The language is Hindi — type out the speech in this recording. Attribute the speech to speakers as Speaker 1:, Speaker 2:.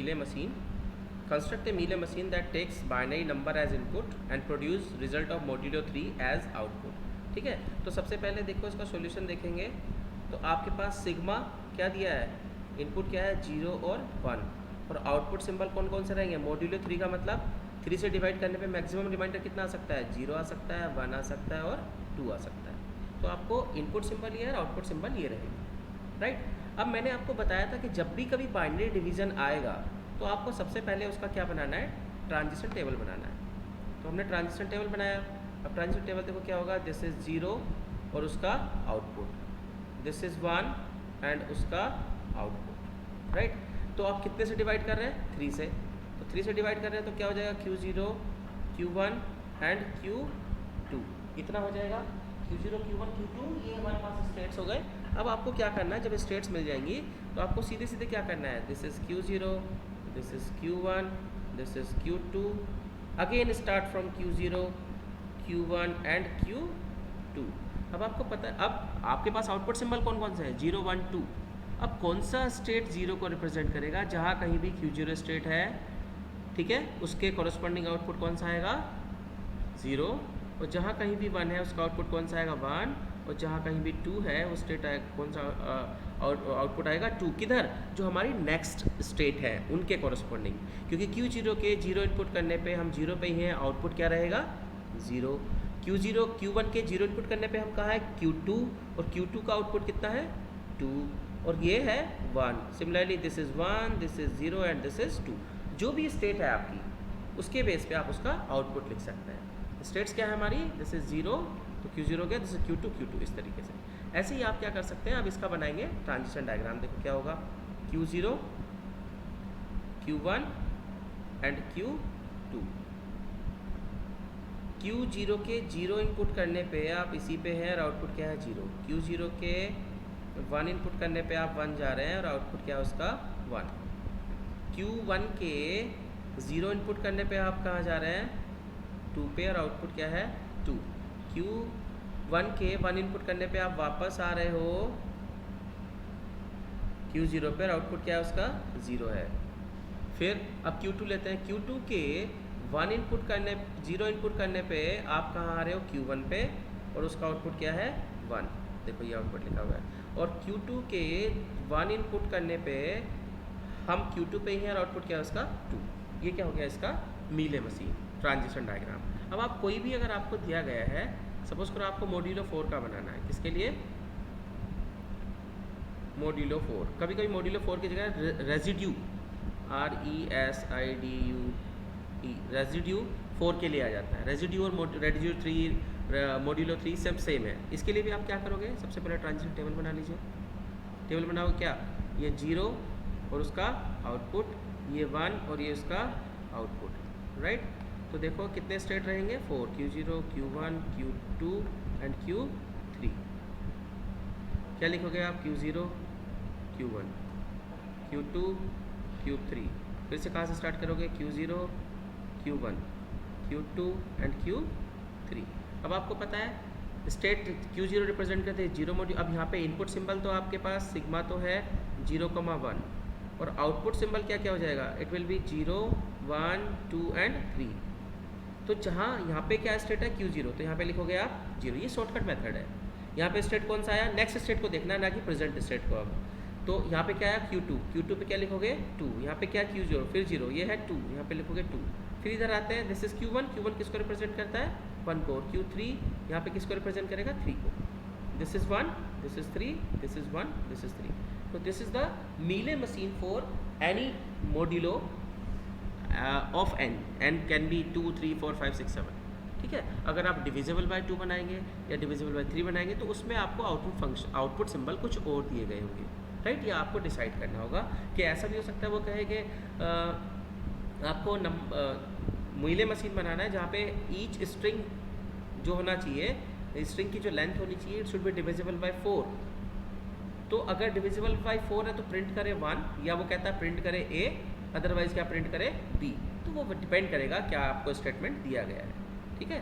Speaker 1: Mealy machine. Construct a Mealy machine that takes binary number as input and produce result of modulo 3 as output. ठीक है, तो सबसे पहले देखो इसका सॉल्यूशन देखेंगे तो आपके पास सिग्मा क्या दिया है, इनपुट क्या है 0 और 1, और आउटपुट सिंबल कौन कौन से रहेंगे, मॉड्यूलो 3 का मतलब 3 से डिवाइड करने पे मैक्सिमम रिमाइंडर कितना आ सकता है, 0 आ सकता है, 1 आ सकता है और 2 आ सकता है। तो आपको इनपुट सिंबल ये है, आउटपुट सिंबल ये रहेगा, राइट। अब मैंने आपको बताया था कि जब भी कभी बाइनरी डिवीज़न आएगा तो आपको सबसे पहले उसका क्या बनाना है, ट्रांजिशन टेबल बनाना है। तो हमने ट्रांजिशन टेबल बनाया। अब ट्रांजिशन टेबल देखो क्या होगा, दिस इज़ 0 और उसका आउटपुट, दिस इज़ 1 एंड उसका आउटपुट, राइट। तो आप कितने से डिवाइड कर रहे हैं, 3 से, तो 3 से डिवाइड कर रहे हैं तो क्या हो जाएगा, Q0 Q1 एंड Q2, इतना हो जाएगा, Q0 Q1 Q2, ये हमारे पास स्टेट्स हो गए। अब आपको क्या करना है, जब स्टेट्स मिल जाएंगी तो आपको सीधे सीधे क्या करना है, this is Q0, this is Q1, this is Q2, again start from Q0 Q1 and Q2। अब आपको पता है, अब आपके पास आउटपुट सिंबल कौन कौन सा है, 0 1 2। अब कौन सा स्टेट 0 को रिप्रेजेंट करेगा, जहाँ कहीं भी Q0 स्टेट है, ठीक है, उसके कॉरस्पॉन्डिंग आउटपुट कौन सा आएगा, 0, और जहाँ कहीं भी 1 है उसका आउटपुट कौन सा आएगा, 1, और जहाँ कहीं भी 2 है वो स्टेट कौन सा आउटपुट आएगा, 2। किधर, जो हमारी नेक्स्ट स्टेट है उनके कॉरस्पॉन्डिंग, क्योंकि Q0 के 0 इनपुट करने पे हम 0 पे ही हैं, आउटपुट क्या रहेगा 0। Q0 Q1 के 0 इनपुट करने पे हम कहा है Q2, और Q2 का आउटपुट कितना है 2, और ये है 1। Similarly this is 1, this is 0 and this is 2। जो भी स्टेट है आपकी उसके बेस पे आप उसका आउटपुट लिख सकते हैं। स्टेट्स क्या है हमारी, दिस इज़ 0 तो Q0 गया, दिस इज Q2 Q2, इस तरीके से। ऐसे ही आप क्या कर सकते हैं, अब इसका बनाएंगे ट्रांजिशन डायग्राम। देखो क्या होगा, Q0 Q1 and Q2। Q0 के 0 इनपुट करने पे आप इसी पे हैं और आउटपुट क्या है 0। Q0 के 1 इनपुट करने पे आप 1 जा रहे हैं और आउटपुट क्या है उसका 1। Q1 के 0 इनपुट करने पे आप कहाँ जा रहे हैं 2 पे, और आउटपुट क्या है 2। Q1 के 1 इनपुट करने पे आप वापस आ रहे हो Q0 पे, और आउटपुट क्या है उसका 0 है। फिर अब Q2 लेते हैं, Q2 के 1 इनपुट करने 0 इनपुट करने पे आप कहाँ आ रहे हो Q1 पे, और उसका आउटपुट क्या है 1। देखो ये आउटपुट लिखा हुआ है। और Q2 के 1 इनपुट करने पे हम Q2 पे ही हैं और आउटपुट क्या है उसका 2। ये क्या हो गया इसका मीले मशीन ट्रांजिशन डायग्राम। अब आप कोई भी अगर आपको दिया गया है, सपोज करो आपको मॉड्यूलो 4 का बनाना है, किसके लिए मॉड्यूलो 4, कभी कभी मॉड्यूलो 4 की जगह रेजिड्यू RESIDUE रेजिड्यू 4 के लिए आ जाता है। रेजिड्यू और रेजिड्यू 3 मॉड्यूलो 3 सब सेम है। इसके लिए भी आप क्या करोगे, सबसे पहले ट्रांजिशन टेबल बना लीजिए। टेबल बनाओ क्या, ये 0 और उसका आउटपुट, ये 1 और ये उसका आउटपुट, राइट। तो देखो कितने स्टेट रहेंगे 4, Q0 Q1 Q2 and Q3। क्या लिखोगे आप, Q0 Q1 Q2 Q3। फिर से कहाँ से स्टार्ट करोगे, Q0 Q1 Q2 and Q3। अब आपको पता है स्टेट Q0 रिप्रेजेंट करते हैं 0 मॉड्यूल। अब यहाँ पे इनपुट सिंबल तो आपके पास सिग्मा तो है 0,1, और आउटपुट सिंबल क्या क्या हो जाएगा, इट विल बी 0 1 2 एंड 3। तो जहाँ यहाँ पे क्या स्टेट है Q0, तो यहाँ पे लिखोगे आप 0। ये शॉर्टकट मेथड है। यहाँ पे स्टेट कौन सा आया, नेक्स्ट स्टेट को देखना है, ना कि प्रेजेंट स्टेट को। अब तो यहाँ पे क्या है Q2, Q2 पे क्या लिखोगे 2, यहाँ पे क्या Q0 फिर 0, ये है 2, यहाँ पे लिखोगे 2। फिर इधर आते हैं, दिस इज Q1, Q1 किसको रिप्रेजेंट करता है 1 को, और Q3 यहाँ पे किसको रिप्रेजेंट करेगा 3 को। This is 1, this is 3, this is 1, this is 3। तो this is the Mealy machine for any modulo of n can be 2 3 4 5 6 7। ठीक है, अगर आप डिविजिबल बाय 2 बनाएंगे या डिविजिबल बाय 3 बनाएंगे तो उसमें आपको आउटपुट सिंबल कुछ और दिए गए होंगे, राइट। ये आपको डिसाइड करना होगा कि ऐसा भी हो सकता है वो कहे कि आपको मीले मशीन बनाना है जहाँ पे ईच स्ट्रिंग जो होना चाहिए, स्ट्रिंग की जो लेंथ होनी चाहिए, it should be divisible by 4। तो अगर डिविजिबल बाय 4 है तो प्रिंट करे 1, या वो कहता है प्रिंट करे A, अदरवाइज क्या प्रिंट करे B। तो वो डिपेंड करेगा क्या आपको स्टेटमेंट दिया गया है, ठीक है।